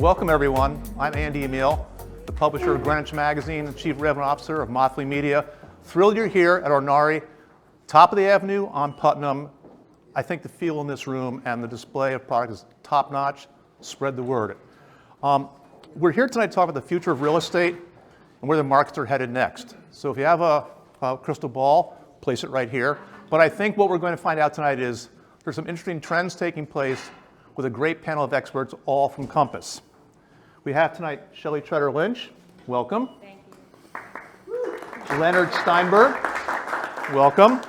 Welcome everyone. I'm Andy Amil, the publisher of Greenwich Magazine and Chief Revenue Officer of Moffly Media. Thrilled you're here at Ornare, top of the avenue on Putnam. I think the feel in this room and the display of product is top notch. Spread the word. We're here tonight to talk about the future of real estate and where the markets are headed next. So if you have a crystal ball, place it right here. But I think what we're going to find out tonight is there's some interesting trends taking place with a great panel of experts, all from Compass. We have tonight Shelly Tretter-Lynch, welcome. Thank you. Leonard Steinberg, welcome.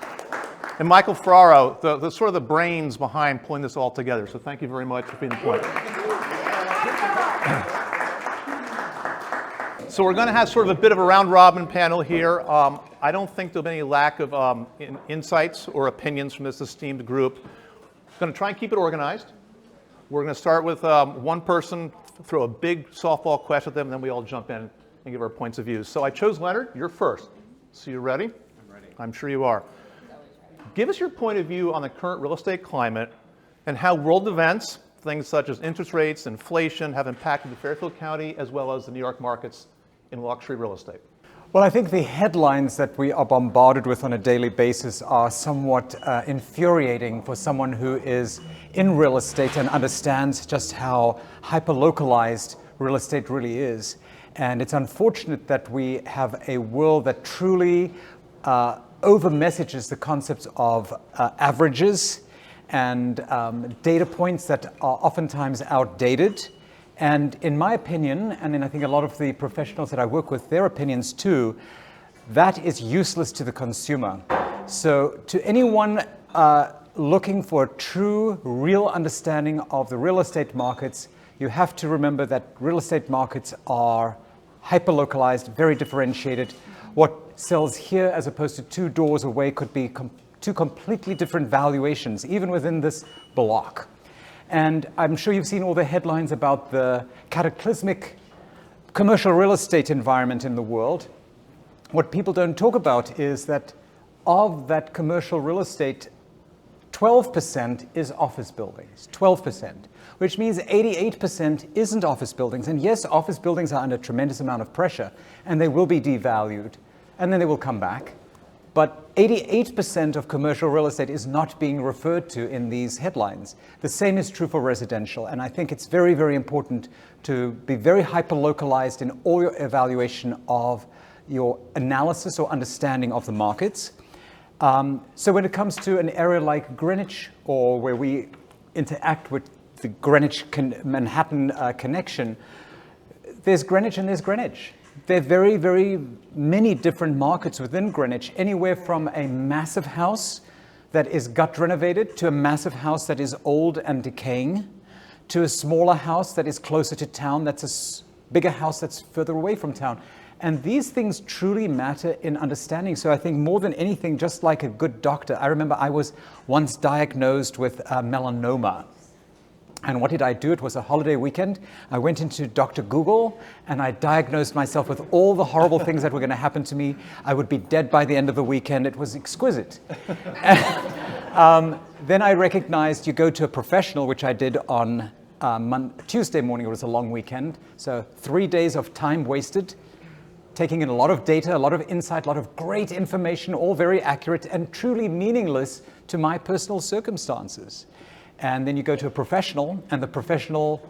And Michael Ferraro, the sort of the brains behind pulling this all together. So thank you very much for being the point. So we're going to have sort of a bit of a round robin panel here. I don't think there'll be any lack of insights or opinions from this esteemed group. I'm going to try and keep it organized. We're going to start with one person, throw a big softball question at them, and then we all jump in and give our points of view. So I chose Leonard. You're first. So you ready? I'm ready. I'm sure you are. Give us your point of view on the current real estate climate and how world events, things such as interest rates, inflation, have impacted the Fairfield County as well as the New York markets in luxury real estate. Well, I think the headlines that we are bombarded with on a daily basis are somewhat infuriating for someone who is in real estate and understands just how hyper-localized real estate really is. And it's unfortunate that we have a world that truly over-messages the concepts of averages and data points that are oftentimes outdated. And in my opinion, and in I think a lot of the professionals that I work with, their opinions too, that is useless to the consumer. So to anyone looking for a true, real understanding of the real estate markets, you have to remember that real estate markets are hyper-localized, very differentiated. What sells here as opposed to 2 doors away could be two completely different valuations, even within this block. And I'm sure you've seen all the headlines about the cataclysmic commercial real estate environment in the world. What people don't talk about is that of that commercial real estate, 12% is office buildings, 12%, which means 88% isn't office buildings. And yes, office buildings are under a tremendous amount of pressure, and they will be devalued, and then they will come back. But 88% of commercial real estate is not being referred to in these headlines. The same is true for residential. And I think it's very, very important to be very hyper-localized in all your evaluation of your analysis or understanding of the markets. So when it comes to an area like Greenwich, or where we interact with the Greenwich-Manhattan connection, there's Greenwich and there's Greenwich. There are very, very many different markets within Greenwich, anywhere from a massive house that is gut renovated to a massive house that is old and decaying, to a smaller house that is closer to town, that's a bigger house that's further away from town. And these things truly matter in understanding. So I think more than anything, just like a good doctor, I remember I was once diagnosed with melanoma. And what did I do? It was a holiday weekend. I went into Dr. Google and I diagnosed myself with all the horrible things that were going to happen to me. I would be dead by the end of the weekend. It was exquisite. Then I recognized you go to a professional, which I did on Tuesday morning. It was a long weekend. So 3 days of time wasted, taking in a lot of data, a lot of insight, a lot of great information, all very accurate and truly meaningless to my personal circumstances. And then you go to a professional, and the professional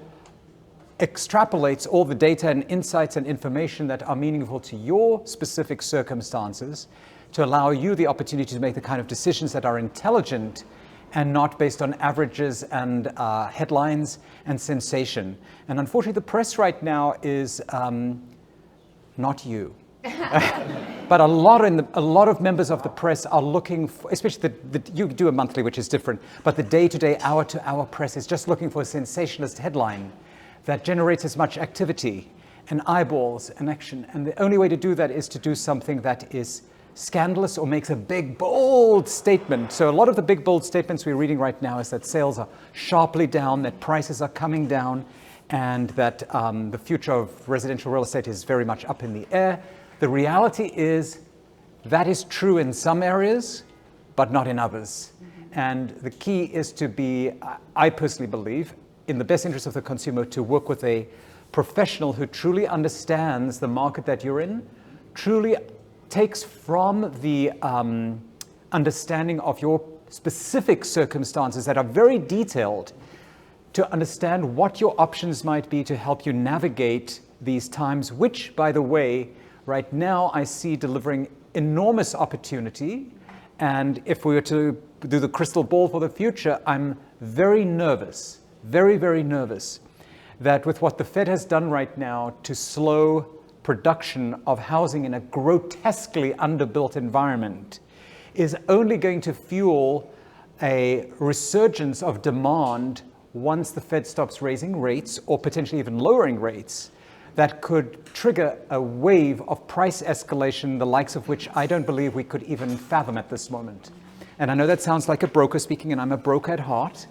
extrapolates all the data and insights and information that are meaningful to your specific circumstances to allow you the opportunity to make the kind of decisions that are intelligent and not based on averages and headlines and sensation. And unfortunately, the press right now is not you. But a lot of members of the press are looking for, especially you do a monthly, which is different, but the day-to-day, hour-to-hour press is just looking for a sensationalist headline that generates as much activity and eyeballs and action. And the only way to do that is to do something that is scandalous or makes a big, bold statement. So a lot of the big, bold statements we're reading right now is that sales are sharply down, that prices are coming down, and that the future of residential real estate is very much up in the air. The reality is that is true in some areas, but not in others. And the key is to be, I personally believe, in the best interest of the consumer to work with a professional who truly understands the market that you're in, truly takes from the understanding of your specific circumstances that are very detailed to understand what your options might be to help you navigate these times, which, by the way, right now I see delivering enormous opportunity. And if we were to do the crystal ball for the future, I'm very nervous, very, very nervous that with what the Fed has done right now to slow production of housing in a grotesquely underbuilt environment is only going to fuel a resurgence of demand once the Fed stops raising rates or potentially even lowering rates that could trigger a wave of price escalation, the likes of which I don't believe we could even fathom at this moment. And I know that sounds like a broker speaking, and I'm a broker at heart,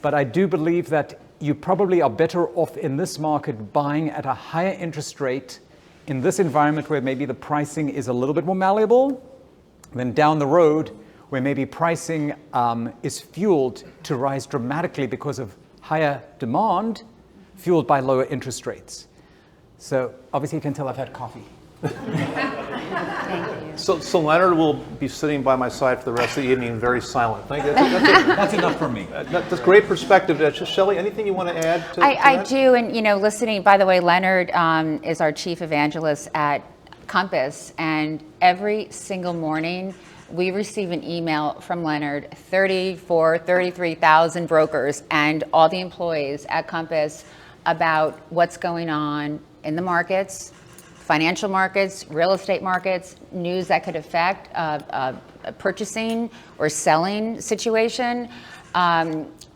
but I do believe that you probably are better off in this market buying at a higher interest rate in this environment where maybe the pricing is a little bit more malleable than down the road where maybe pricing is fueled to rise dramatically because of higher demand fueled by lower interest rates. So obviously you can tell I've had coffee. Thank you. So Leonard will be sitting by my side for the rest of the evening, very silent. Thank you. That's enough for me. That's great perspective. Shelly, anything you want to add to I that? do, and listening, by the way, Leonard is our chief evangelist at Compass, and every single morning we receive an email from Leonard, 33,000 brokers and all the employees at Compass about what's going on in the markets, financial markets, real estate markets, news that could affect a purchasing or selling situation.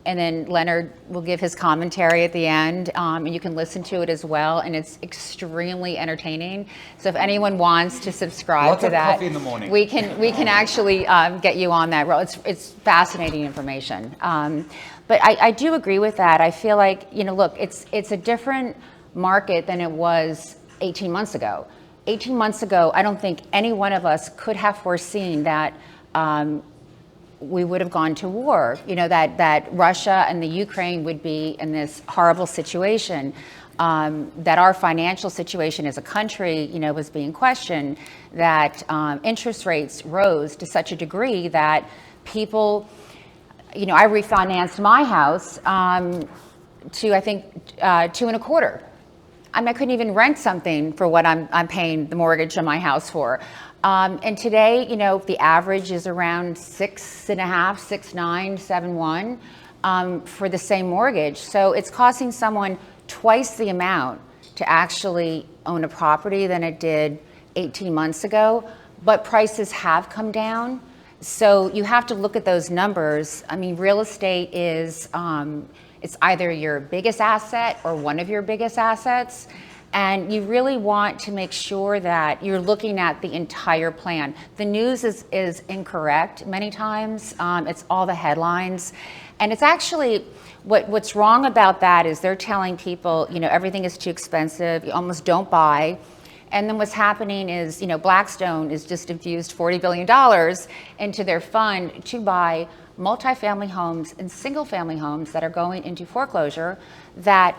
And then Leonard will give his commentary at the end, and you can listen to it as well, and it's extremely entertaining. So if anyone wants to subscribe Lots to of that, coffee in the morning. we can actually get you on that road. It's fascinating information. But I do agree with that. I feel like, look, it's a different market than it was 18 months ago. 18 months ago, I don't think any one of us could have foreseen that we would have gone to war, that Russia and the Ukraine would be in this horrible situation, that our financial situation as a country, was being questioned, that interest rates rose to such a degree that people, I refinanced my house to, I think, 2.25. I couldn't even rent something for what I'm paying the mortgage on my house for. And today, the average is around 6.5, 6.9, 7.1 for the same mortgage. So it's costing someone twice the amount to actually own a property than it did 18 months ago. But prices have come down. So you have to look at those numbers. Real estate is, it's either your biggest asset or one of your biggest assets. And you really want to make sure that you're looking at the entire plan. The news is incorrect many times. It's all the headlines. And it's actually, what's wrong about that is they're telling people, everything is too expensive, you almost don't buy. And then what's happening is, Blackstone has just infused $40 billion into their fund to buy multifamily homes and single family homes that are going into foreclosure that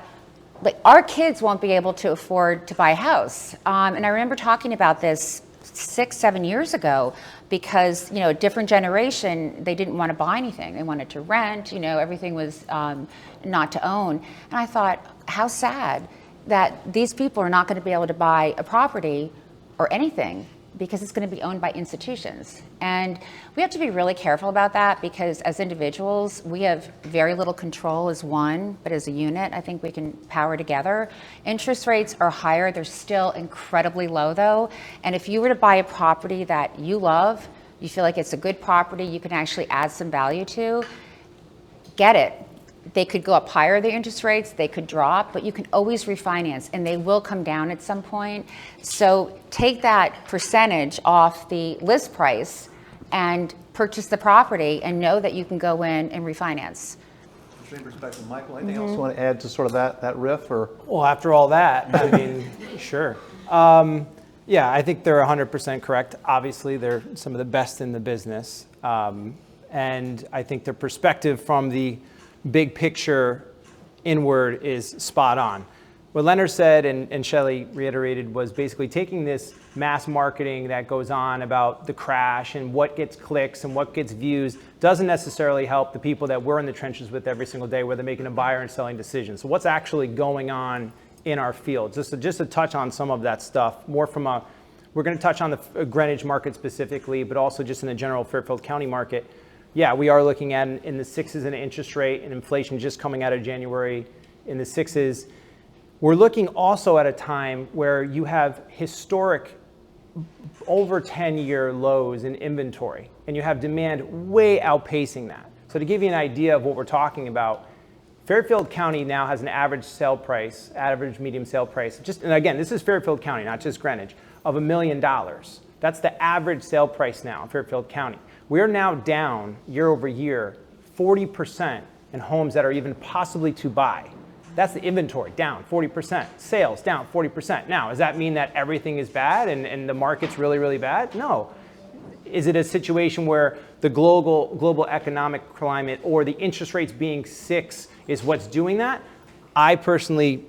our kids won't be able to afford to buy a house. And I remember talking about this 6-7 years ago because, a different generation, they didn't want to buy anything. They wanted to rent, everything was not to own. And I thought, how sad that these people are not going to be able to buy a property or anything because it's going to be owned by institutions. And we have to be really careful about that because as individuals, we have very little control as one, but as a unit, I think we can power together. Interest rates are higher. They're still incredibly low though. And if you were to buy a property that you love, you feel like it's a good property, you can actually add some value to, get it. They could go up higher, the interest rates, they could drop, but you can always refinance and they will come down at some point. So take that percentage off the list price and purchase the property and know that you can go in and refinance. Same perspective. Michael, anything else you want to add to sort of that riff? Or? Well, after all that, sure. Yeah, I think they're 100% correct. Obviously, they're some of the best in the business. And I think their perspective from the big picture inward is spot on. What Leonard said and Shelly reiterated was basically taking this mass marketing that goes on about the crash and what gets clicks and what gets views doesn't necessarily help the people that we're in the trenches with every single day where they're making a buyer and selling decision. So what's actually going on in our field? Just to touch on some of that stuff, more from a, we're going to touch on the Greenwich market specifically, but also just in the general Fairfield County market. Yeah, we are looking at in the sixes in interest rate and inflation just coming out of January in the sixes. We're looking also at a time where you have historic over 10-year lows in inventory, and you have demand way outpacing that. So to give you an idea of what we're talking about, Fairfield County now has an average sale price, average medium sale price, and again, this is Fairfield County, not just Greenwich, of $1 million. That's the average sale price now in Fairfield County. We are now down year over year 40% in homes that are even possibly to buy. That's the inventory, down 40%. Sales, down 40%. Now, does that mean that everything is bad and the market's really, really bad? No. Is it a situation where the global economic climate or the interest rates being 6 is what's doing that? I personally,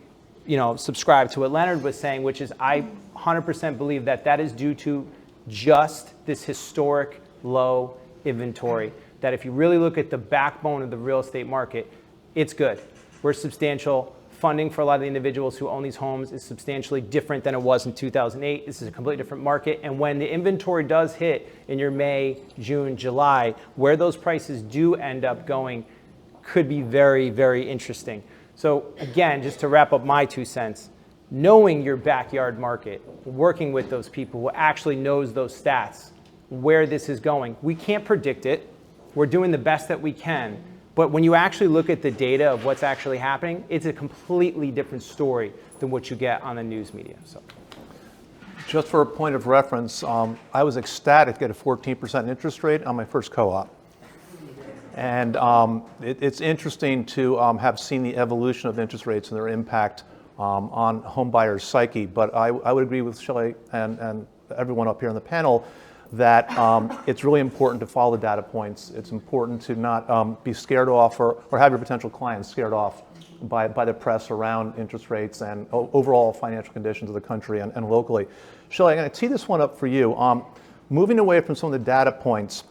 subscribe to what Leonard was saying, which is I 100% believe that that is due to just this historic low inventory. That if you really look at the backbone of the real estate market, it's good. We're substantial. Funding for a lot of the individuals who own these homes is substantially different than it was in 2008. This is a completely different market. And when the inventory does hit in your May, June, July, where those prices do end up going could be very, very interesting. So again, just to wrap up my 2 cents, knowing your backyard market, working with those people who actually knows those stats, where this is going. We can't predict it. We're doing the best that we can. But when you actually look at the data of what's actually happening, it's a completely different story than what you get on the news media. So, just for a point of reference, I was ecstatic to get a 14% interest rate on my first co-op. And it's interesting to have seen the evolution of interest rates and their impact on home buyers' psyche. But I would agree with Shelly and everyone up here on the panel that it's really important to follow the data points. It's important to not be scared off or have your potential clients scared off by the press around interest rates and overall financial conditions of the country and locally. Shelly, I'm going to tee this one up for you. Moving away from some of the data points,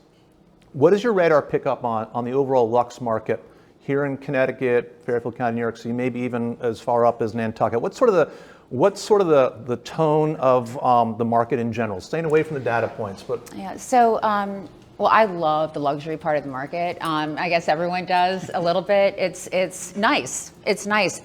what does your radar pick up on the overall Lux market here in Connecticut, Fairfield County, New York City, maybe even as far up as Nantucket? What's sort of the tone of the market in general? Staying away from the data points, but yeah. So, well, I love the luxury part of the market. I guess everyone does a little bit. It's nice. It's nice,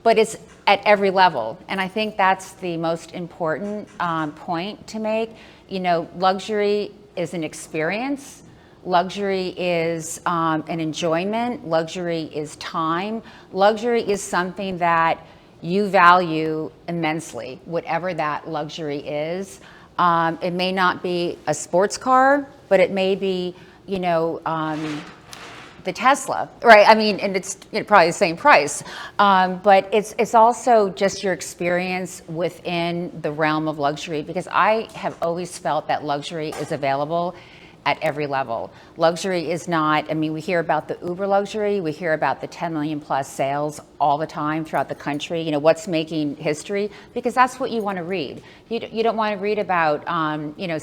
but it's at every level, and I think that's the most important point to make. Luxury is an experience. Luxury is an enjoyment. Luxury is time. Luxury is something that you value immensely, whatever that luxury is. It may not be a sports car, but it may be, the Tesla, right? I mean, and it's probably the same price, but it's also just your experience within the realm of luxury, because I have always felt that luxury is available at every level. Luxury is not, we hear about the uber luxury, we hear about the 10 million plus sales all the time throughout the country, what's making history, because that's what you want to read. You don't want to read about,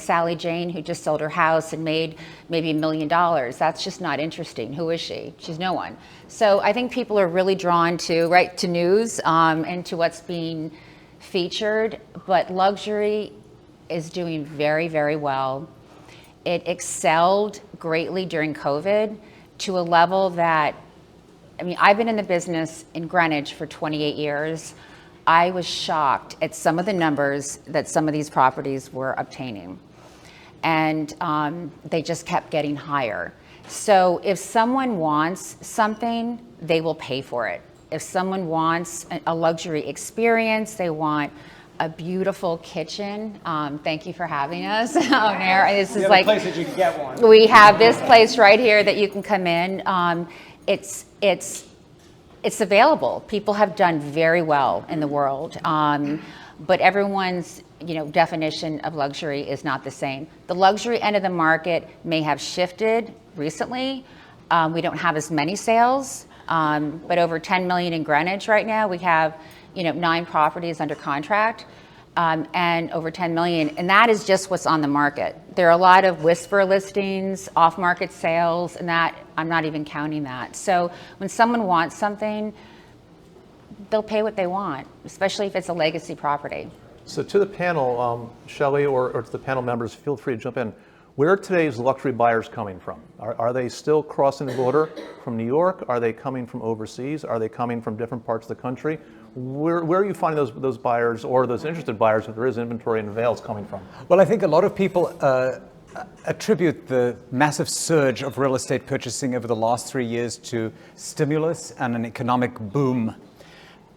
Sally Jane who just sold her house and made maybe $1 million. That's just not interesting. Who is she? She's no one. So I think people are really drawn to news and to what's being featured, but luxury is doing very, very well. It excelled greatly during COVID to a level that, I've been in the business in Greenwich for 28 years. I was shocked at some of the numbers that some of these properties were obtaining. And they just kept getting higher. So if someone wants something, they will pay for it. If someone wants a luxury experience, they want a beautiful kitchen. Thank you for having us, Ornare. This is like place that you can get one. We have this place right here that you can come in. It's available. People have done very well in the world, but everyone's definition of luxury is not the same. The luxury end of the market may have shifted recently. We don't have as many sales. But over 10 million in Greenwich right now. We have, 9 properties under contract. And over 10 million, and that is just what's on the market. There are a lot of whisper listings, off-market sales, and that I'm not even counting that. So when someone wants something, they'll pay what they want, especially if it's a legacy property. So to the panel, Shelly, or to the panel members, feel free to jump in. Where are today's luxury buyers coming from? Are they still crossing the border from New York? Are they coming from overseas? Are they coming from different parts of the country? Where are you finding those buyers or those interested buyers, if there is inventory in avails, coming from? Well, I think a lot of people attribute the massive surge of real estate purchasing over the last 3 years to stimulus and an economic boom.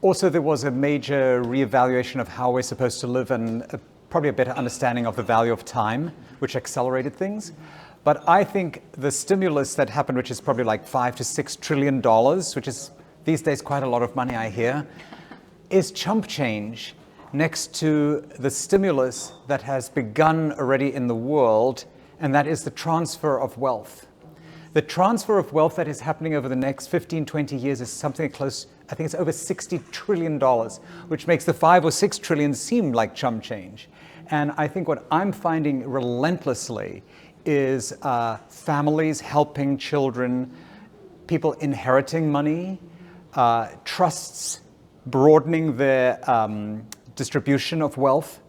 Also, there was a major reevaluation of how we're supposed to live and probably a better understanding of the value of time, which accelerated things. But I think the stimulus that happened, which is probably like $5 to $6 trillion, which is these days quite a lot of money, I hear, is chump change next to the stimulus that has begun already in the world, and that is the transfer of wealth. The transfer of wealth that is happening over the next 15, 20 years is something close, I think it's over $60 trillion, which makes the 5 or 6 trillion seem like chump change. And I think what I'm finding relentlessly is families helping children, people inheriting money, trusts broadening their distribution of wealth.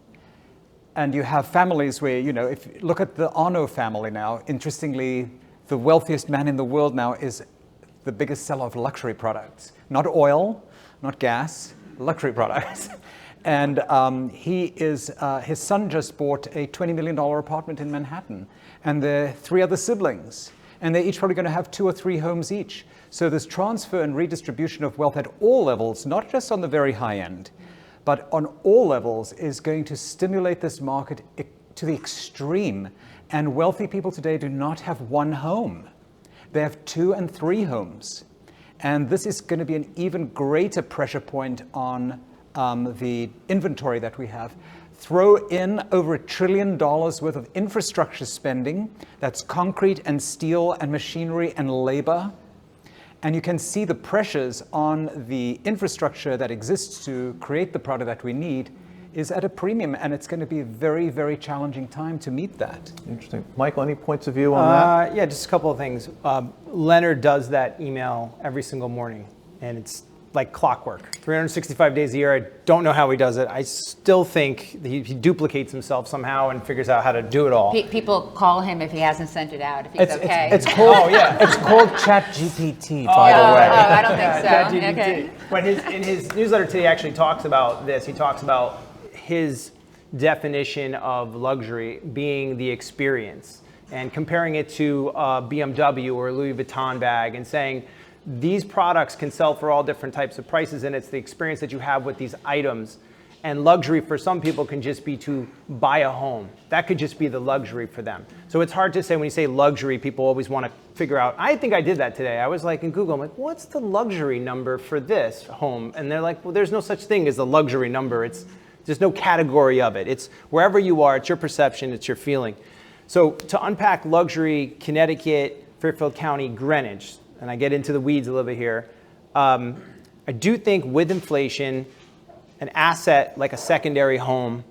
And you have families where, if you look at the Ornare family now, interestingly, the wealthiest man in the world now is the biggest seller of luxury products. Not oil, not gas, luxury products. And his son just bought a $20 million apartment in Manhattan. And there are 3 other siblings. And they're each probably going to have 2 or 3 homes each. So this transfer and redistribution of wealth at all levels, not just on the very high end, but on all levels, is going to stimulate this market to the extreme. And wealthy people today do not have 1 home. They have 2 and 3 homes. And this is going to be an even greater pressure point on the inventory that we have. Throw in over $1 trillion worth of infrastructure spending. That's concrete and steel and machinery and labor. And you can see the pressures on the infrastructure that exists to create the product that we need is at a premium, and it's going to be a very, very challenging time to meet that. Interesting. Michael, any points of view on that? Yeah, just a couple of things. Leonard does that email every single morning, and it's like clockwork. 365 days a year. I don't know how he does it. I still think he duplicates himself somehow and figures out how to do it all. People call him if he hasn't sent it out, if he's okay. It's called, it's called ChatGPT, by the way. I don't think so. Okay. But in his newsletter today, he actually talks about this. He talks about his definition of luxury being the experience and comparing it to a BMW or a Louis Vuitton bag and saying, these products can sell for all different types of prices, and it's the experience that you have with these items. And luxury for some people can just be to buy a home. That could just be the luxury for them. So it's hard to say when you say luxury, people always want to figure out. I think I did that today. I was like in Google, I'm like, what's the luxury number for this home? And they're like, well, there's no such thing as a luxury number. There's no category of it. It's wherever you are, it's your perception, it's your feeling. So to unpack luxury, Connecticut, Fairfield County, Greenwich, and I get into the weeds a little bit here, I do think with inflation, an asset like a secondary home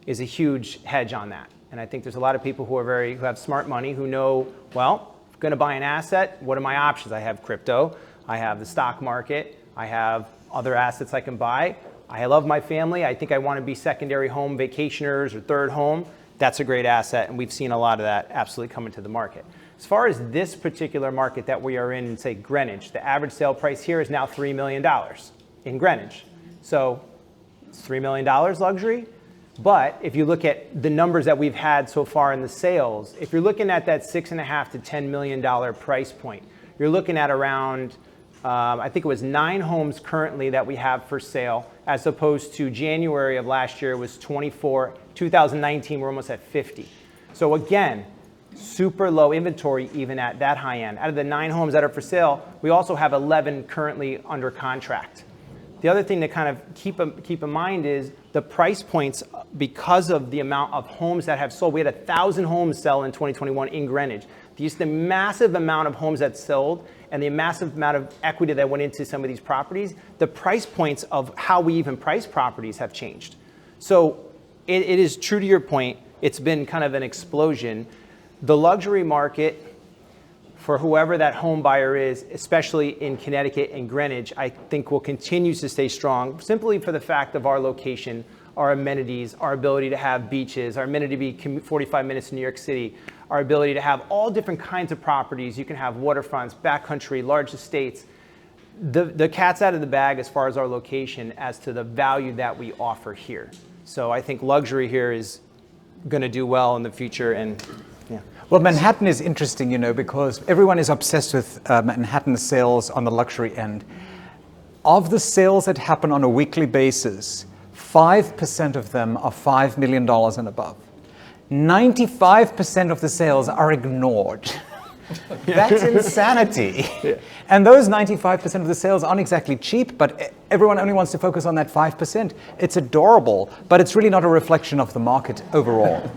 is a huge hedge on that. And I think there's a lot of people who have smart money who know, well, if I'm going to buy an asset, what are my options? I have crypto, I have the stock market, I have other assets I can buy. I love my family. I think I want to be secondary home vacationers or third home. That's a great asset, and we've seen a lot of that absolutely come into the market. As far as this particular market that we are in, say Greenwich, the average sale price here is now $3 million in Greenwich. So it's $3 million luxury. But if you look at the numbers that we've had so far in the sales, if you're looking at that $6.5 to $10 million price point, you're looking at around, I think it was 9 homes currently that we have for sale, as opposed to January of last year was 24. 2019, we're almost at 50. So again, super low inventory even at that high end. Out of the 9 homes that are for sale, we also have 11 currently under contract. The other thing to kind of keep in mind is the price points, because of the amount of homes that have sold. We had 1,000 homes sell in 2021 in Greenwich. The massive amount of homes that sold and the massive amount of equity that went into some of these properties, the price points of how we even price properties have changed. So it is true to your point. It's been kind of an explosion. The luxury market, for whoever that home buyer is, especially in Connecticut and Greenwich, I think will continue to stay strong simply for the fact of our location, our amenities, our ability to have beaches, our amenity to be 45 minutes to New York City, our ability to have all different kinds of properties. You can have waterfronts, backcountry, large estates. The cat's out of the bag as far as our location as to the value that we offer here. So I think luxury here is going to do well in the future. And yeah. Well, Manhattan is interesting, you know, because everyone is obsessed with Manhattan sales on the luxury end. Of the sales that happen on a weekly basis, 5% of them are $5 million and above. 95% of the sales are ignored. That's insanity. Yeah. And those 95% of the sales aren't exactly cheap, but everyone only wants to focus on that 5%. It's adorable, but it's really not a reflection of the market overall.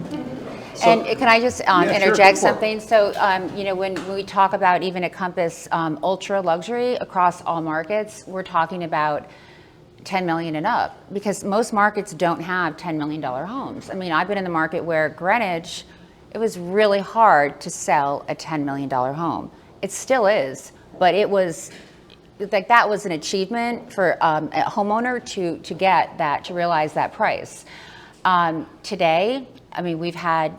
And can I just interject sure, something? So, you know, when we talk about even at Compass ultra luxury across all markets, we're talking about 10 million and up, because most markets don't have $10 million homes. I mean, I've been in the market where Greenwich, it was really hard to sell a $10 million home. It still is, but it was like, that was an achievement for a homeowner to get that, to realize that price. Today, I mean, we've had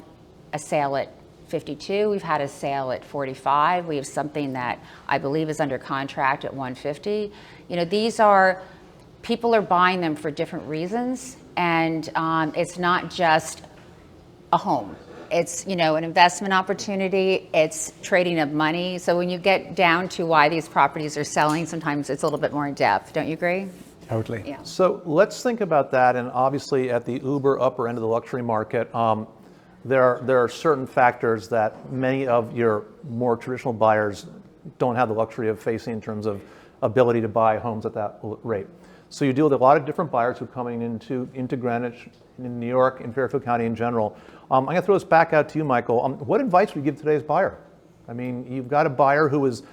a sale at 52, we've had a sale at 45, we have something that I believe is under contract at 150. You know, these are, people are buying them for different reasons, and it's not just a home. It's, you know, an investment opportunity, it's trading of money. So when you get down to why these properties are selling, sometimes it's a little bit more in depth. Don't you agree? Totally. Yeah. So let's think about that, and obviously at the uber upper end of the luxury market, there are certain factors that many of your more traditional buyers don't have the luxury of facing in terms of ability to buy homes at that rate. So you deal with a lot of different buyers who are coming into Greenwich, in New York, in Fairfield County in general. I'm going to throw this back out to you, Michael. What advice would you give today's buyer? I mean, you've got a buyer who has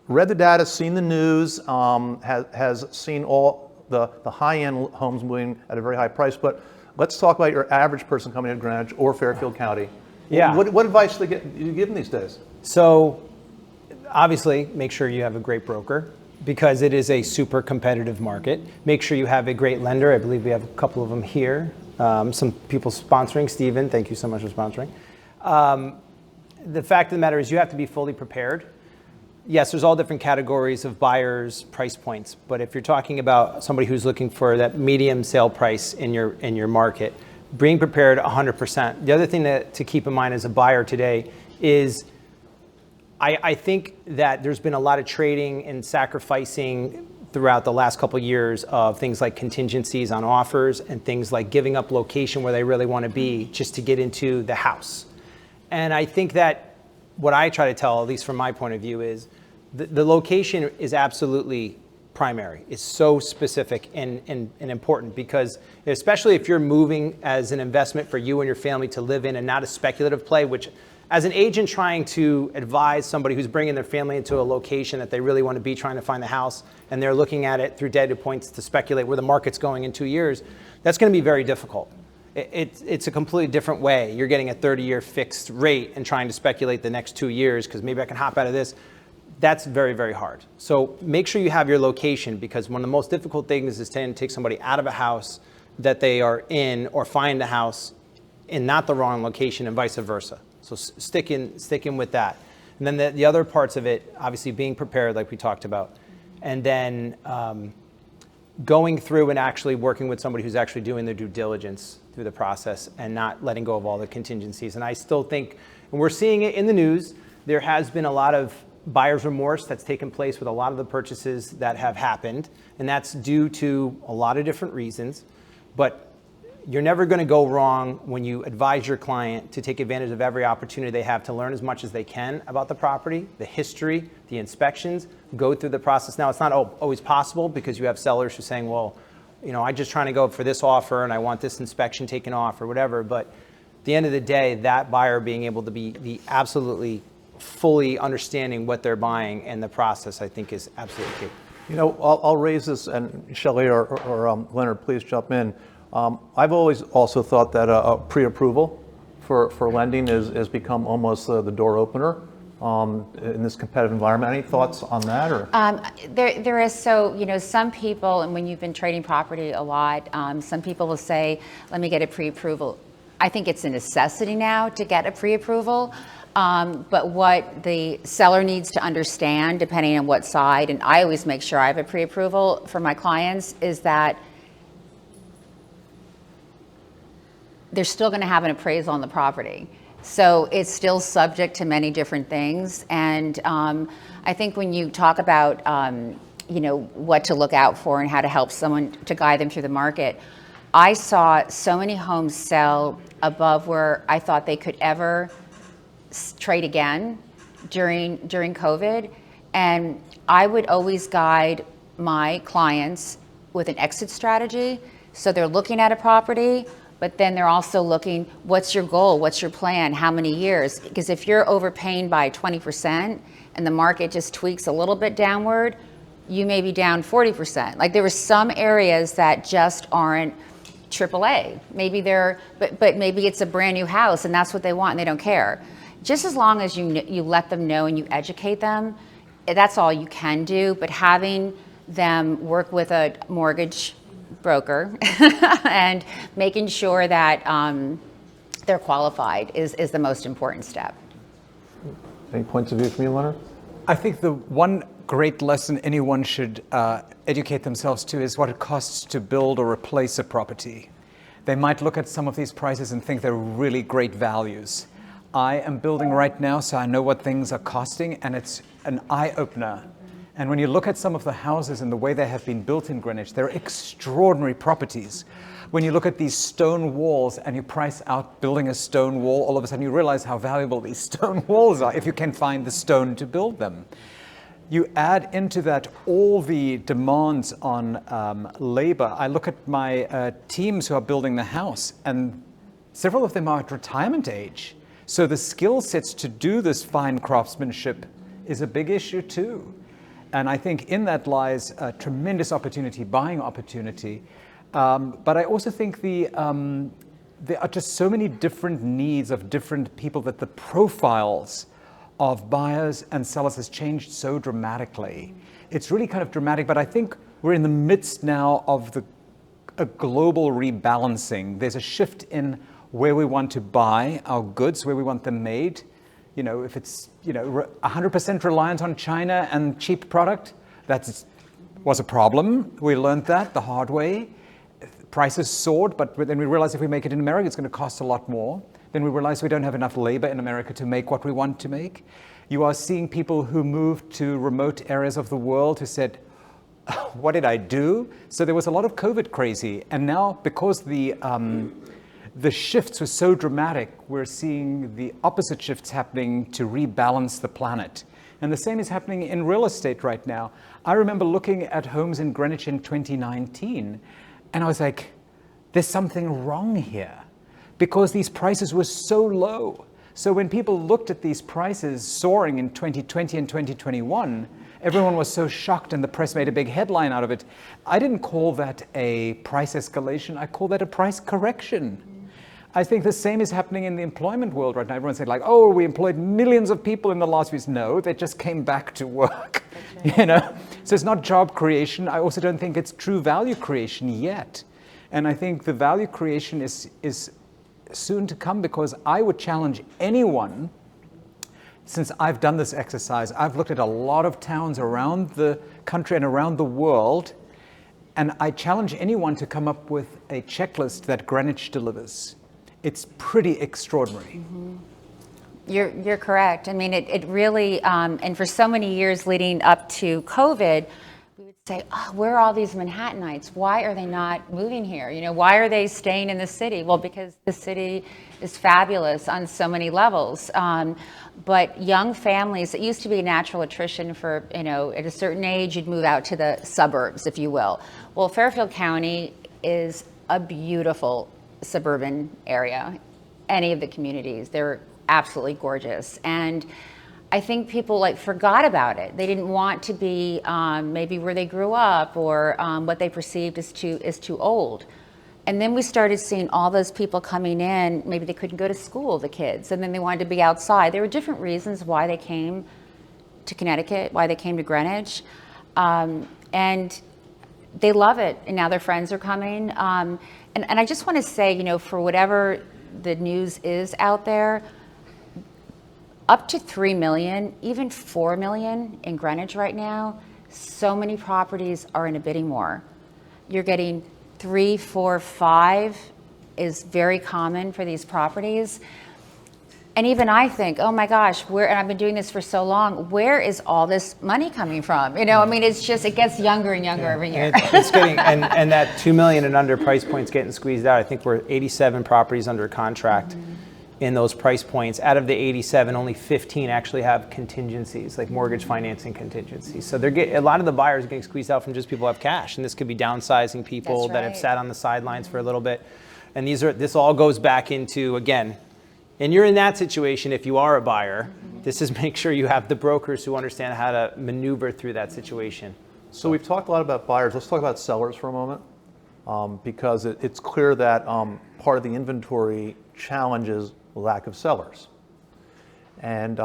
read the data, seen the news, has seen all the high-end homes moving at a very high price, but let's talk about your average person coming into Greenwich or Fairfield County. Yeah. What advice do you give them these days? So obviously, make sure you have a great broker, because it is a super competitive market. Make sure you have a great lender. I believe we have a couple of them here. Some people sponsoring. Steven, thank you so much for sponsoring. The fact of the matter is you have to be fully prepared. Yes, there's all different categories of buyers, price points, but if you're talking about somebody who's looking for that medium sale price in your market, being prepared 100%. The other thing to keep in mind as a buyer today is I think that there's been a lot of trading and sacrificing throughout the last couple of years of things like contingencies on offers and things like giving up location where they really want to be just to get into the house. And I think that what I try to tell, at least from my point of view, is the location is absolutely primary. It's so specific and important, because especially if you're moving as an investment for you and your family to live in and not a speculative play, which as an agent trying to advise somebody who's bringing their family into a location that they really want to be, trying to find the house, and they're looking at it through data points to speculate where the market's going in 2 years, that's going to be very difficult. It's a completely different way. You're getting a 30-year fixed rate and trying to speculate the next 2 years because maybe I can hop out of this. That's very, very hard. So make sure you have your location, because one of the most difficult things is to take somebody out of a house that they are in or find a house in not the wrong location and vice versa. So stick in with that. And then the other parts of it, obviously being prepared like we talked about. And then going through and actually working with somebody who's actually doing their due diligence through the process and not letting go of all the contingencies. And I still think, and we're seeing it in the news, there has been a lot of buyer's remorse that's taken place with a lot of the purchases that have happened. And that's due to a lot of different reasons. But you're never going to go wrong when you advise your client to take advantage of every opportunity they have to learn as much as they can about the property, the history, the inspections, go through the process. Now, it's not always possible, because you have sellers who are saying, well, you know, I'm just trying to go for this offer and I want this inspection taken off or whatever. But at the end of the day, that buyer being able to be absolutely fully understanding what they're buying, and the process, I think, is absolutely key. You know, I'll raise this, and Shelly or Leonard, please jump in. I've always also thought that a pre-approval for lending has become almost the door opener in this competitive environment. Any thoughts on that? Or There is, so, you know, some people, and when you've been trading property a lot, some people will say, let me get a pre-approval. I think it's a necessity now to get a pre-approval. But what the seller needs to understand, depending on what side, and I always make sure I have a pre-approval for my clients, is that they're still going to have an appraisal on the property. So it's still subject to many different things. And I think when you talk about, you know, what to look out for and how to help someone to guide them through the market, I saw so many homes sell above where I thought they could ever trade again during COVID. And I would always guide my clients with an exit strategy. So they're looking at a property, but then they're also looking, what's your goal? What's your plan? How many years? Because if you're overpaying by 20% and the market just tweaks a little bit downward, you may be down 40%. Like, there were some areas that just aren't AAA. Maybe they're, but maybe it's a brand new house and that's what they want and they don't care. Just as long as you let them know and you educate them, that's all you can do. But having them work with a mortgage broker and making sure that they're qualified is the most important step. any points of view from you, Leonard? I think the one great lesson anyone should educate themselves to is what it costs to build or replace a property. They might look at some of these prices and think they're really great values. I am building right now, so I know what things are costing, and it's an eye-opener. And when you look at some of the houses and the way they have been built in Greenwich, they're extraordinary properties. When you look at these stone walls and you price out building a stone wall, all of a sudden you realize how valuable these stone walls are if you can find the stone to build them. You add into that all the demands on labor. I look at my teams who are building the house, and several of them are at retirement age. So the skill sets to do this fine craftsmanship is a big issue too. And I think in that lies a tremendous opportunity, buying opportunity. But I also think there are just so many different needs of different people that the profiles of buyers and sellers has changed so dramatically. It's really kind of dramatic, but I think we're in the midst now of a global rebalancing. There's a shift in where we want to buy our goods, where we want them made. You know, if it's 100% reliant on China and cheap product, that was a problem. We learned that the hard way. Prices soared, but then we realized if we make it in America, it's going to cost a lot more. Then we realized we don't have enough labor in America to make what we want to make. You are seeing people who moved to remote areas of the world who said, what did I do? So there was a lot of COVID crazy. And now, because the shifts were so dramatic, we're seeing the opposite shifts happening to rebalance the planet. And the same is happening in real estate right now. I remember looking at homes in Greenwich in 2019, and I was like, there's something wrong here, because these prices were so low. So when people looked at these prices soaring in 2020 and 2021, everyone was so shocked and the press made a big headline out of it. I didn't call that a price escalation, I call that a price correction. I think the same is happening in the employment world right now. Everyone's saying like, oh, we employed millions of people in the last few years. No, they just came back to work, right. You know? So it's not job creation. I also don't think it's true value creation yet. And I think the value creation is soon to come, because I would challenge anyone, since I've done this exercise, I've looked at a lot of towns around the country and around the world, and I challenge anyone to come up with a checklist that Greenwich delivers. It's pretty extraordinary. Mm-hmm. You're correct. I mean, it really, and for so many years leading up to COVID, we would say, oh, where are all these Manhattanites? Why are they not moving here? You know, why are they staying in the city? Well, because the city is fabulous on so many levels. But young families, it used to be natural attrition for, you know, at a certain age, you'd move out to the suburbs, if you will. Well, Fairfield County is a beautiful suburban area. Any of the communities, they're absolutely gorgeous. And I think people like forgot about it. They didn't want to be maybe where they grew up or what they perceived as too old. And then we started seeing all those people coming in. Maybe they couldn't go to school, the kids, and then they wanted to be outside. There were different reasons why they came to Connecticut, why they came to Greenwich, and they love it. And now their friends are coming. And I just want to say, you know, for whatever the news is out there, up to 3 million, even 4 million in Greenwich right now, so many properties are in a bidding war. You're getting 3, 4, 5 is very common for these properties. And even I think, oh my gosh, and I've been doing this for so long, where is all this money coming from? You know, I mean, it's just, it gets younger and younger every year. And it's getting, and that 2 million and under price points getting squeezed out. I think we're 87 properties under contract in those price points. Out of the 87, only 15 actually have contingencies, like mortgage financing contingencies. So a lot of the buyers are getting squeezed out from just people who have cash. And this could be downsizing people that have sat on the sidelines for a little bit. And this all goes back into, again, and you're in that situation if you are a buyer. This is make sure you have the brokers who understand how to maneuver through that situation. So we've talked a lot about buyers. Let's talk about sellers for a moment, because it's clear that part of the inventory challenges lack of sellers. And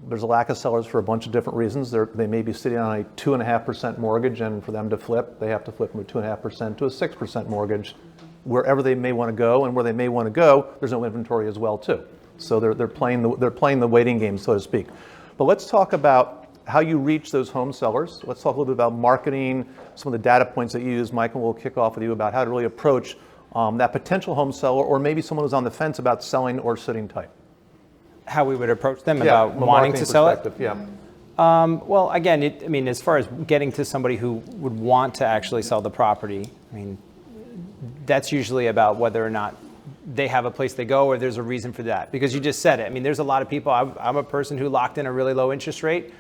there's a lack of sellers for a bunch of different reasons. They may be sitting on a 2.5% mortgage, and for them to flip, they have to flip from a 2.5% to a 6% mortgage. Wherever they may want to go, and where they may want to go, there's no inventory as well too. So they're playing the waiting game, so to speak. But let's talk about how you reach those home sellers. Let's talk a little bit about marketing, some of the data points that you use. Michael, we'll kick off with you about how to really approach that potential home seller, or maybe someone who's on the fence about selling or sitting tight. How we would approach them about wanting to sell it? Yeah. Well, again, I mean, as far as getting to somebody who would want to actually sell the property, I mean, that's usually about whether or not they have a place they go or there's a reason for that. Because you just said it. I mean, there's a lot of people. I'm a person who locked in a really low interest rate.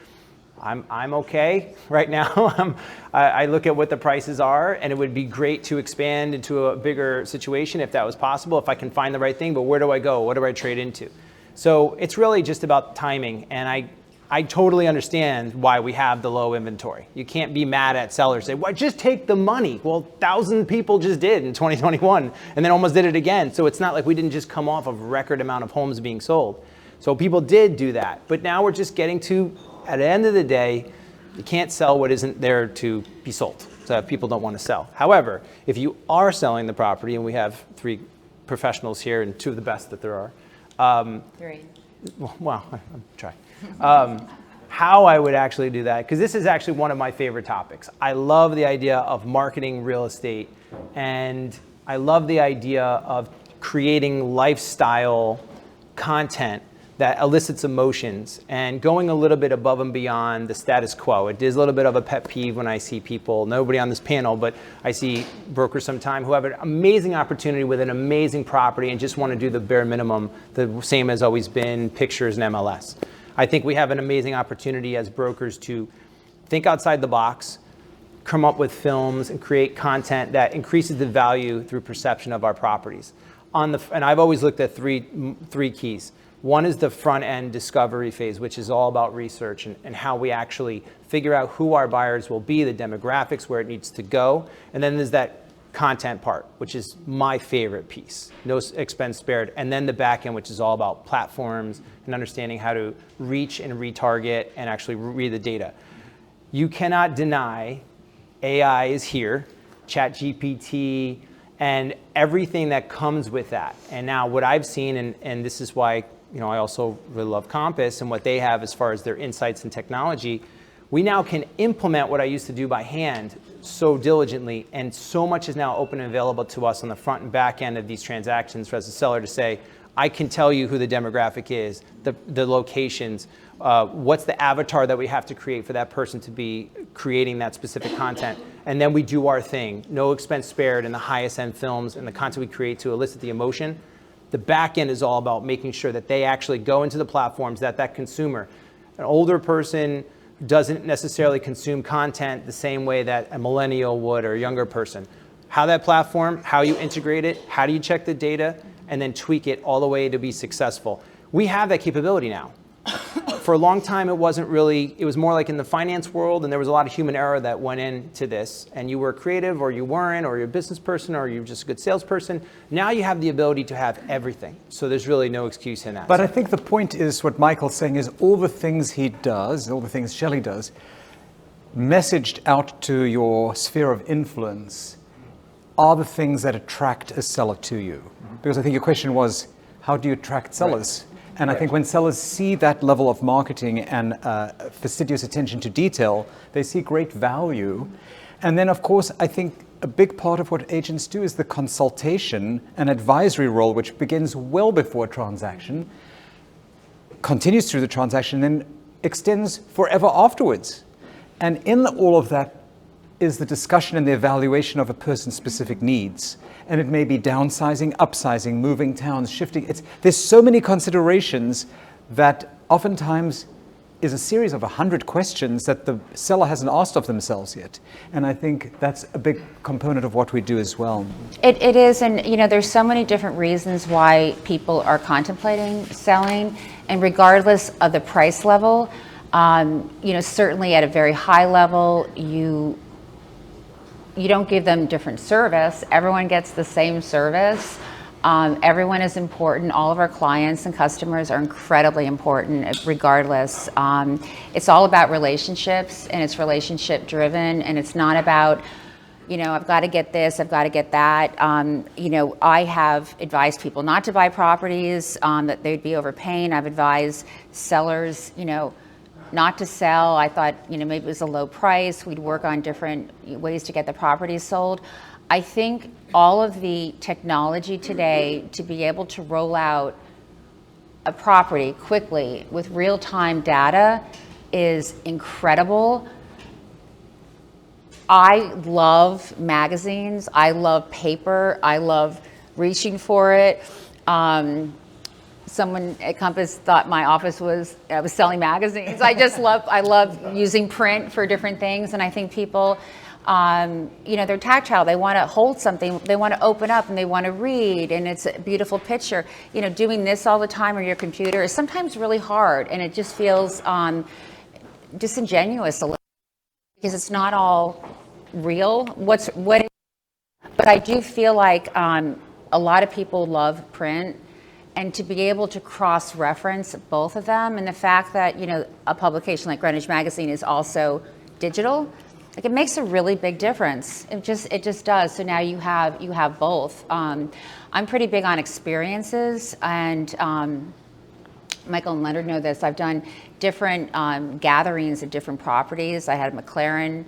I'm okay right now. I look at what the prices are, and it would be great to expand into a bigger situation if that was possible, if I can find the right thing. But where do I go? What do I trade into? So it's really just about timing. And I totally understand why we have the low inventory. You can't be mad at sellers. Say, well, just take the money. Well, 1,000 people just did in 2021 and then almost did it again. So it's not like we didn't just come off of a record amount of homes being sold. So people did do that. But now we're just getting to, at the end of the day, you can't sell what isn't there to be sold. So people don't want to sell. However, if you are selling the property, and we have 3 professionals here and 2 of the best that there are. 3. Well, I'm trying. How I would actually do that, because this is actually one of my favorite topics. I love the idea of marketing real estate, and I love the idea of creating lifestyle content that elicits emotions and going a little bit above and beyond the status quo. It is a little bit of a pet peeve when I see people, nobody on this panel, but I see brokers sometimes who have an amazing opportunity with an amazing property and just want to do the bare minimum, the same as always been pictures and MLS. I think we have an amazing opportunity as brokers to think outside the box, come up with films and create content that increases the value through perception of our properties. And I've always looked at three keys. One is the front end discovery phase, which is all about research and how we actually figure out who our buyers will be, the demographics, where it needs to go. And then there's that content part, which is my favorite piece, no expense spared. And then the back end, which is all about platforms and understanding how to reach and retarget and actually read the data. You cannot deny AI is here, ChatGPT, and everything that comes with that. And now what I've seen, and this is why I also really love Compass and what they have as far as their insights and technology, we now can implement what I used to do by hand so diligently, and so much is now open and available to us on the front and back end of these transactions for as a seller to say, I can tell you who the demographic is, the locations, what's the avatar that we have to create for that person to be creating that specific content. And then we do our thing, no expense spared in the highest end films and the content we create to elicit the emotion. The back end is all about making sure that they actually go into the platforms that consumer, an older person doesn't necessarily consume content the same way that a millennial would or a younger person. How that platform, how you integrate it, how do you check the data, and then tweak it all the way to be successful. We have that capability now. for a long time, it wasn't really, it was more like in the finance world, and there was a lot of human error that went into this, and you were creative or you weren't, or you're a business person, or you're just a good salesperson. Now you have the ability to have everything. So there's really no excuse in that. But I think the point is what Michael's saying is all the things he does, all the things Shelly does, messaged out to your sphere of influence are the things that attract a seller to you. Because I think your question was, how do you attract sellers? Right. And I think when sellers see that level of marketing and fastidious attention to detail, they see great value. And then, of course, I think a big part of what agents do is the consultation and advisory role, which begins well before a transaction, continues through the transaction, and extends forever afterwards. And in all of that is the discussion and the evaluation of a person's specific needs. And it may be downsizing, upsizing, moving towns, shifting. There's so many considerations that oftentimes is a series of 100 questions that the seller hasn't asked of themselves yet. And I think that's a big component of what we do as well. It is, and there's so many different reasons why people are contemplating selling, and regardless of the price level, certainly at a very high level, you don't give them different service. Everyone gets the same service. Everyone is important. All of our clients and customers are incredibly important regardless. It's all about relationships, and it's relationship driven, and it's not about, I've got to get this, I've got to get that. I have advised people not to buy properties, that they'd be overpaying. I've advised sellers, not to sell. I thought, maybe it was a low price. We'd work on different ways to get the properties sold. I think all of the technology today to be able to roll out a property quickly with real-time data is incredible. I love magazines. I love paper. I love reaching for it. Someone at Compass thought my office was selling magazines. I love using print for different things, and I think people, they're tactile. They want to hold something. They want to open up and they want to read, and it's a beautiful picture. Doing this all the time on your computer is sometimes really hard, and it just feels disingenuous a little because it's not all real. But I do feel like a lot of people love print. And to be able to cross-reference both of them, and the fact that a publication like Greenwich Magazine is also digital, it makes a really big difference. It just does. So now you have both. I'm pretty big on experiences, and Michael and Leonard know this. I've done different gatherings at different properties. I had a McLaren,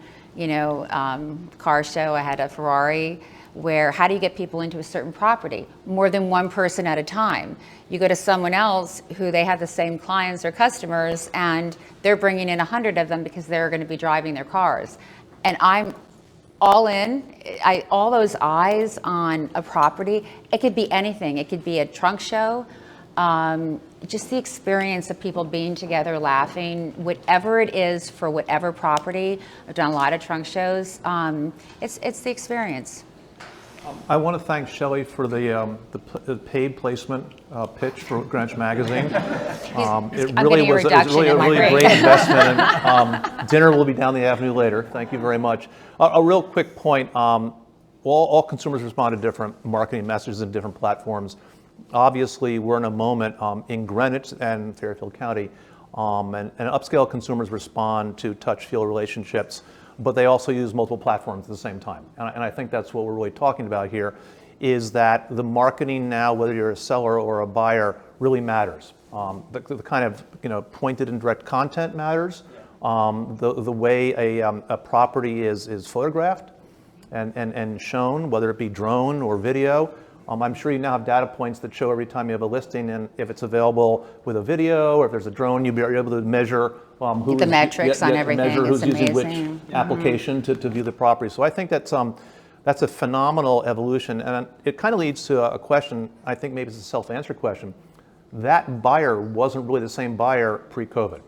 car show. I had a Ferrari. Where how do you get people into a certain property? More than one person at a time. You go to someone else who they have the same clients or customers, and they're bringing in 100 of them because they're going to be driving their cars. And I'm all in. All those eyes on a property. It could be anything. It could be a trunk show. Just the experience of people being together, laughing, whatever it is for whatever property. I've done a lot of trunk shows. It's the experience. I want to thank Shelly for the paid placement pitch for Greenwich Magazine. It really was a really great investment. And dinner will be down the avenue later. Thank you very much. A real quick point. All consumers respond to different marketing messages in different platforms. Obviously, we're in a moment in Greenwich and Fairfield County, and upscale consumers respond to touch-feel relationships, but they also use multiple platforms at the same time. And I think that's what we're really talking about here, is that the marketing now, whether you're a seller or a buyer, really matters. The kind of pointed and direct content matters. The way a property is photographed and shown, whether it be drone or video. I'm sure you now have data points that show every time you have a listing, and if it's available with a video or if there's a drone, you're able to measure the metrics on everything. Measure who's using which Mm-hmm. application to view the property. So I think that's a phenomenal evolution, and it kind of leads to a question. I think maybe it's a self-answer question. That buyer wasn't really the same buyer pre-COVID.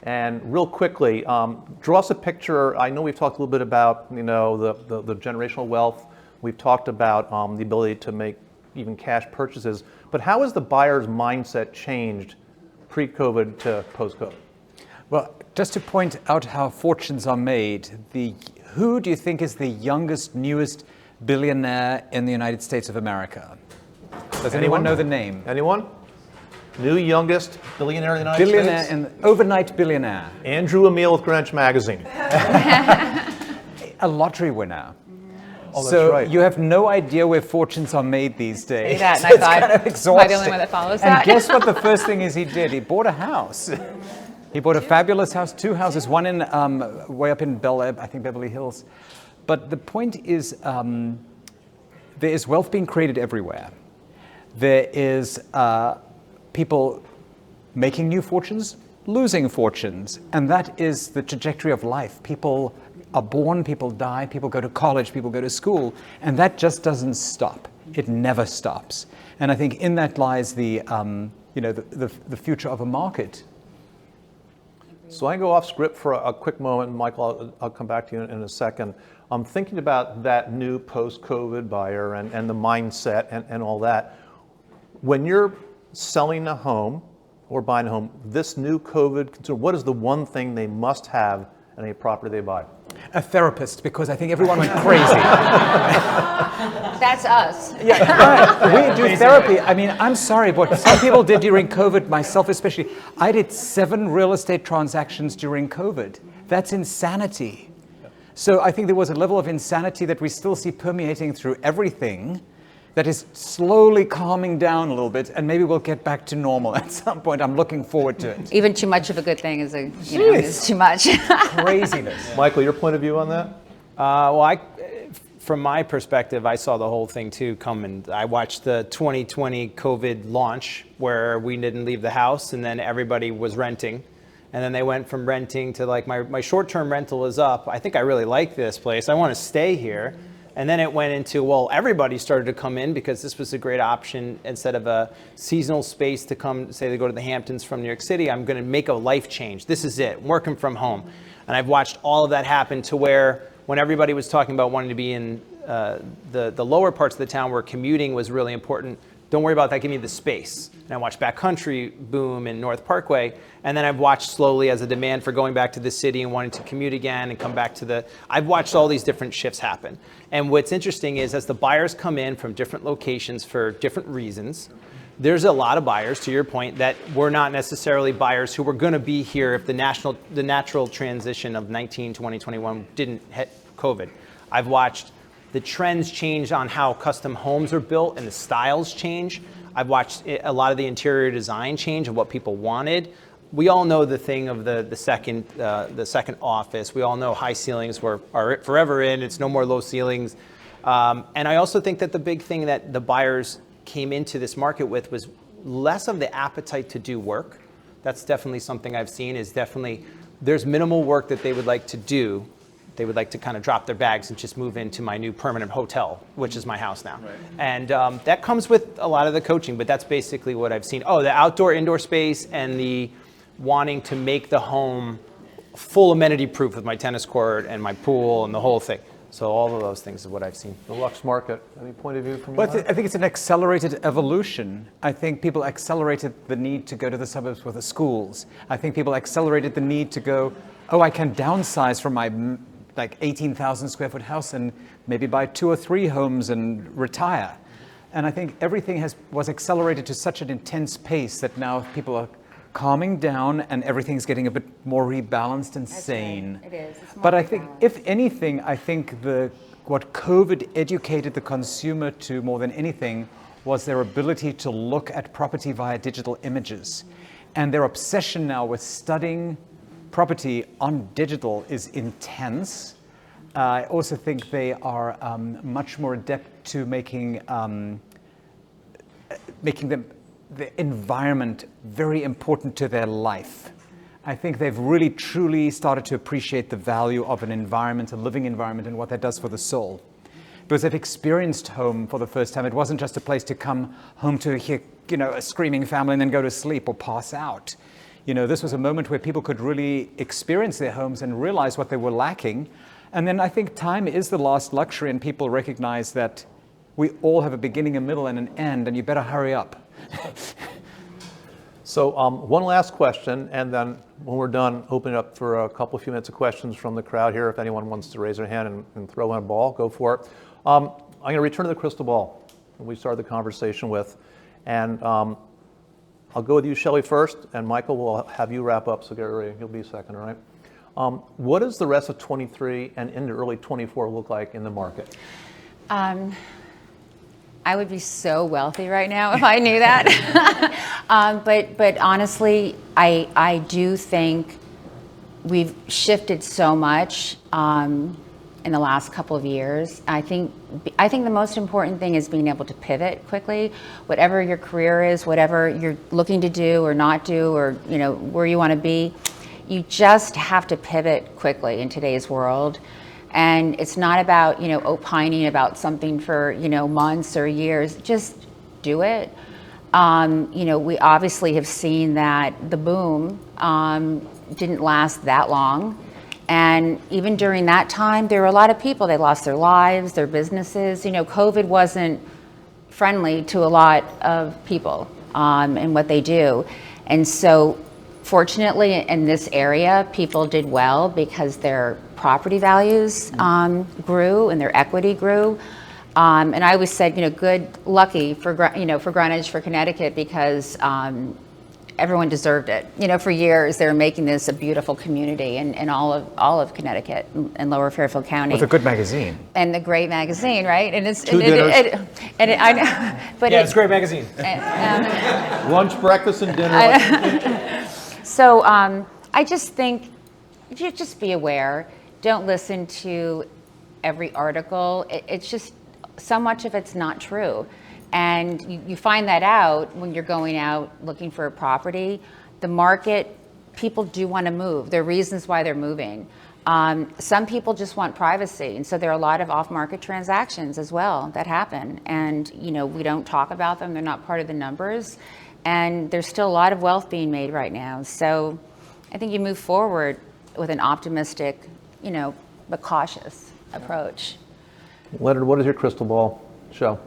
And real quickly, draw us a picture. I know we've talked a little bit about the generational wealth. We've talked about the ability to make even cash purchases, but how has the buyer's mindset changed pre-COVID to post-COVID? Well, just to point out how fortunes are made, who do you think is the youngest, newest billionaire in the United States of America? Does anyone know the name? Anyone? New youngest billionaire in the United Billionaire States? and overnight billionaire. Andrew Amil with Greenwich Magazine. A lottery winner. Oh, that's So right. you have no idea where fortunes are made these days. Say that, and I It's thought, kind of am I exhausting. the only one that follows And that? guess what the first thing is he did? He bought a house. He bought a fabulous house, 2 houses, one in way up in I think Beverly Hills. But the point is, there is wealth being created everywhere. There is people making new fortunes, losing fortunes, and that is the trajectory of life. People are born, people die, people go to college, people go to school, and that just doesn't stop. It never stops. And I think in that lies the future of a market. So I go off script for a quick moment, and Michael, I'll come back to you in a second. I'm thinking about that new post-COVID buyer and the mindset and all that. When you're selling a home or buying a home, this new COVID consumer, what is the one thing they must have in a property they buy? A therapist, because I think everyone went crazy. That's us. Right. We do therapy. I mean, I'm sorry, but some people did during COVID, myself especially. I did 7 real estate transactions during COVID. That's insanity. So I think there was a level of insanity that we still see permeating through everything that is slowly calming down a little bit, and maybe we'll get back to normal at some point. I'm looking forward to it. Even too much of a good thing is is too much. Craziness. Michael, your point of view on that? From my perspective, I saw the whole thing too come, and I watched the 2020 COVID launch where we didn't leave the house, and then everybody was renting. And then they went from renting to like, my short-term rental is up. I think I really like this place. I want to stay here. And then it went into, well, everybody started to come in because this was a great option. Instead of a seasonal space to come, say they go to the Hamptons from New York City, I'm going to make a life change. This is it, working from home. And I've watched all of that happen to where when everybody was talking about wanting to be in the lower parts of the town where commuting was really important, don't worry about that, give me the space. And I watched backcountry boom in North Parkway. And then I've watched slowly as the demand for going back to the city and wanting to commute again and come back to I've watched all these different shifts happen. And what's interesting is as the buyers come in from different locations for different reasons, there's a lot of buyers, to your point, that were not necessarily buyers who were going to be here if the natural transition of 19, 20, 21 didn't hit COVID. I've watched the trends change on how custom homes are built and the styles change. I've watched a lot of the interior design change and what people wanted. We all know the thing of the second office. We all know high ceilings are forever in. It's no more low ceilings. And I also think that the big thing that the buyers came into this market with was less of the appetite to do work. That's definitely something I've seen is definitely there's minimal work that they would like to do. They would like to kind of drop their bags and just move into my new permanent hotel, which is my house now. Right. And that comes with a lot of the coaching, but that's basically what I've seen. Oh, the outdoor, indoor space and the wanting to make the home full amenity proof with my tennis court and my pool and the whole thing. So all of those things is what I've seen. The Lux market, any point of view from you? Well, I think it's an accelerated evolution. I think people accelerated the need to go to the suburbs with the schools. I think people accelerated the need to go, oh, I can downsize from my like 18,000 square foot house and maybe buy 2 or 3 homes and retire. And I think everything was accelerated to such an intense pace that now people are calming down and everything's getting a bit more rebalanced and sane. Right. It is. It's more but I think, rebalanced. if anything, I think what COVID educated the consumer to more than anything was their ability to look at property via digital images. And their obsession now with studying property on digital is intense. I also think they are much more adept to making the environment very important to their life. I think they've really truly started to appreciate the value of an environment, a living environment, and what that does for the soul. Because they've experienced home for the first time. It wasn't just a place to come home to hear, a screaming family and then go to sleep or pass out. This was a moment where people could really experience their homes and realize what they were lacking. And then I think time is the last luxury, and people recognize that we all have a beginning, a middle, and an end, and you better hurry up. So one last question, and then when we're done, open it up for a few minutes of questions from the crowd here. If anyone wants to raise their hand and throw in a ball, go for it. I'm going to return to the crystal ball that we started the conversation with. And I'll go with you, Shelly, first, and Michael, will have you wrap up, so get ready. You'll be second, all right? What does the rest of 23 and into early 24 look like in the market? I would be so wealthy right now if I knew that. But honestly, I do think we've shifted so much in the last couple of years. I think the most important thing is being able to pivot quickly. Whatever your career is, whatever you're looking to do or not do, or where you want to be, you just have to pivot quickly in today's world. And it's not about, opining about something for, months or years. Just do it. We obviously have seen that the boom didn't last that long. And even during that time, there were a lot of people, they lost their lives, their businesses. COVID wasn't friendly to a lot of people and what they do. And so fortunately, in this area, people did well because their property values grew and their equity grew. And I always said, lucky for Greenwich, for Connecticut, because everyone deserved it. For years they were making this a beautiful community in all of Connecticut and Lower Fairfield County. With a good magazine. And the great magazine, right? And it's I know, but yeah, it's a great magazine. Lunch, breakfast, and dinner. So I just think you just be aware. Don't listen to every article. It's just so much of it's not true. And you find that out when you're going out looking for a property. The market, people do want to move. There are reasons why they're moving. Some people just want privacy. And so there are a lot of off-market transactions as well that happen. And, we don't talk about them. They're not part of the numbers. And there's still a lot of wealth being made right now. So I think you move forward with an optimistic, but cautious approach. Leonard, what does your crystal ball show?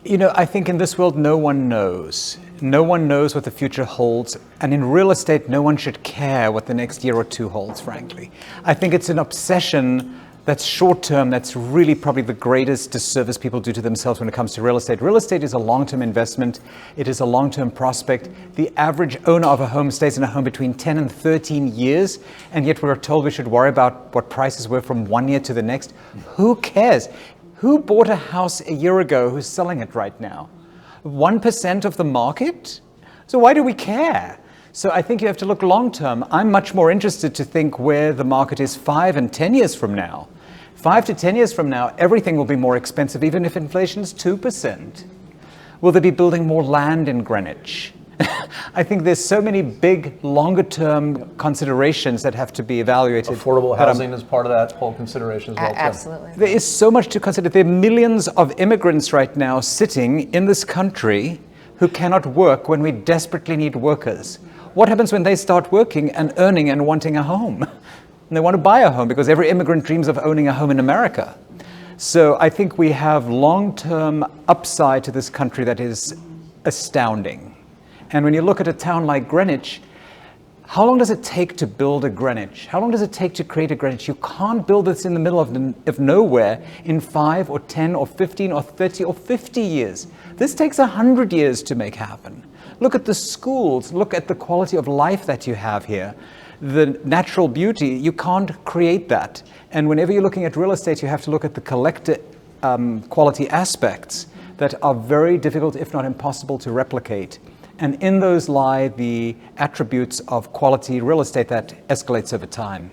I think in this world, no one knows. No one knows what the future holds. And in real estate, no one should care what the next year or two holds, frankly. I think it's an obsession that's short-term, that's really probably the greatest disservice people do to themselves when it comes to real estate. Real estate is a long-term investment. It is a long-term prospect. The average owner of a home stays in a home between 10 and 13 years, and yet we're told we should worry about what prices were from one year to the next. Who cares? Who bought a house a year ago who's selling it right now? 1% of the market? So why do we care? So I think you have to look long-term. I'm much more interested to think where the market is 5 and 10 years from now. 5 to 10 years from now, everything will be more expensive, even if inflation is 2%. Will they be building more land in Greenwich? I think there's so many big, longer-term considerations that have to be evaluated. Affordable housing is part of that whole consideration as well. Absolutely. There is so much to consider. There are millions of immigrants right now sitting in this country who cannot work when we desperately need workers. What happens when they start working and earning and wanting a home? And they want to buy a home because every immigrant dreams of owning a home in America. So I think we have long-term upside to this country that is astounding. And when you look at a town like Greenwich, how long does it take to build a Greenwich? How long does it take to create a Greenwich? You can't build this in the middle of nowhere in 5 or 10 or 15 or 30 or 50 years. This takes 100 years to make happen. Look at the schools. Look at the quality of life that you have here. The natural beauty, you can't create that. And whenever you're looking at real estate, you have to look at the collector quality aspects that are very difficult, if not impossible, to replicate. And in those lie the attributes of quality real estate that escalates over time.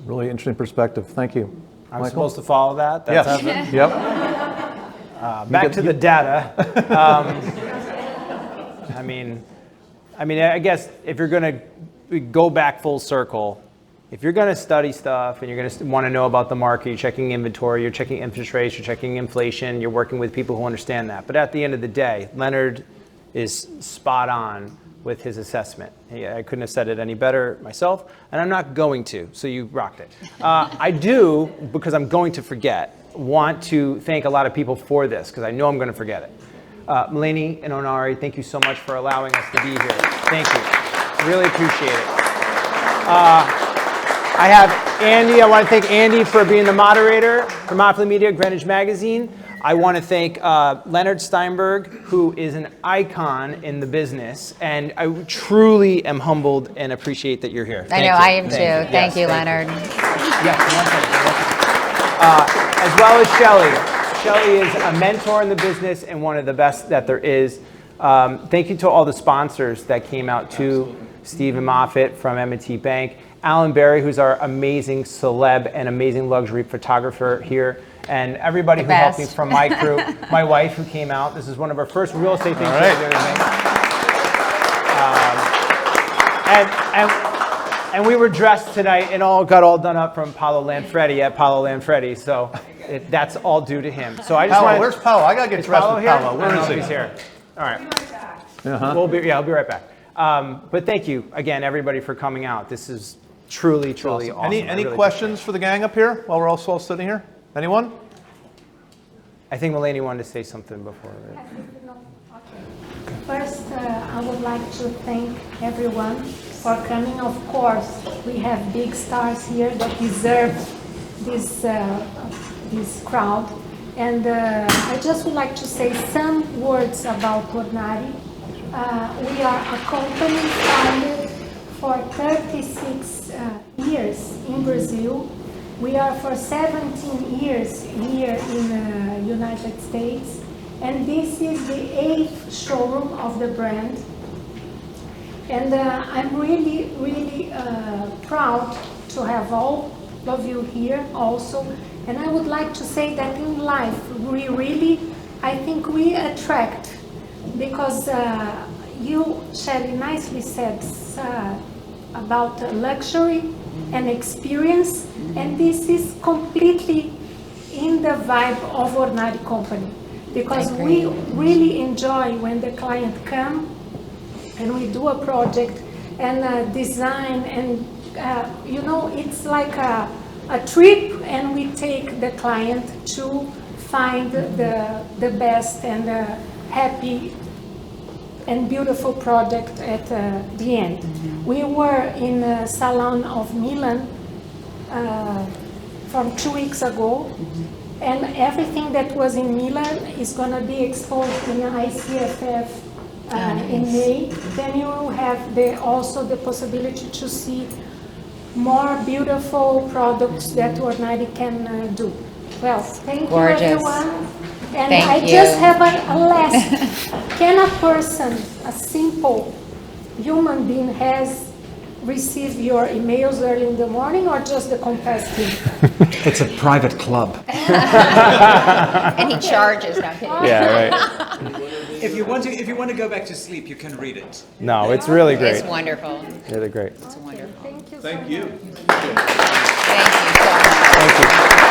Really interesting perspective. Thank you. I'm Michael? supposed to follow that? That's happened? Yep. Back to the data. I guess if you're going to go back full circle, if you're going to study stuff and you're going to want to know about the market, you're checking inventory, you're checking interest rates, you're checking inflation, you're working with people who understand that. But at the end of the day, Leonard is spot on with his assessment. I couldn't have said it any better myself, and I'm not going to, so you rocked it. I do, because I'm going to forget, want to thank a lot of people for this, because I know I'm going to forget it. Melanie and Ornare, thank you so much for allowing us to be here. Thank you. Really appreciate it. I have Andy. I want to thank Andy for being the moderator for Moffly Media, Greenwich Magazine. I want to thank Leonard Steinberg, who is an icon in the business, and I truly am humbled and appreciate that you're here. I know, I am too. Thank you, Leonard. Yes, as well as Shelly. Shelly is a mentor in the business and one of the best that there is. Thank you to all the sponsors that came out too. Stephen Moffitt from M&T Bank. Alan Berry, who's our amazing celeb and amazing luxury photographer here. And everybody who helped me from my crew. My wife who came out. This is one of our first real estate things we're doing. And we were dressed tonight and got all done up from Paolo Lanfredi at Paolo Lanfredi. So that's all due to him. So I just Where's Paolo? I got to get dressed with Paolo. Where is he? He's here. All right. I'll be right back. But thank you again, everybody, for coming out. This is truly awesome. Any questions for the gang up here while we're all sitting here? Anyone? I think Melanie wanted to say something before. First, I would like to thank everyone for coming. Of course, we have big stars here that deserve this crowd. And I just would like to say some words about Ornare. We are a company founded for 36 years in Brazil. We are for 17 years here in the United States, and this is the 8th showroom of the brand. And I'm really proud to have all of you here also. And I would like to say that in life, I think we attract, because you, Shelly, nicely said about luxury and experience, and this is completely in the vibe of Ornare Company, because we really enjoy when the client come and we do a project and design, and it's like a trip, and we take the client to find the best and happy and beautiful product at the end. Mm-hmm. We were in a salon of Milan from 2 weeks ago, mm-hmm. and everything that was in Milan is going to be exposed in ICFF in May. Then you will have also the possibility to see more beautiful products that Ornare can do. Well, thank you, everyone. And I just have a last. Can a person, a simple human being, has received your emails early in the morning, or just the Compass team? It's a private club. And he charges. No, yeah, right. If you want to go back to sleep, you can read it. No, it's really great. It's wonderful. Really great. It's wonderful. Thank you. Thank you. Thank you so much. Thank you.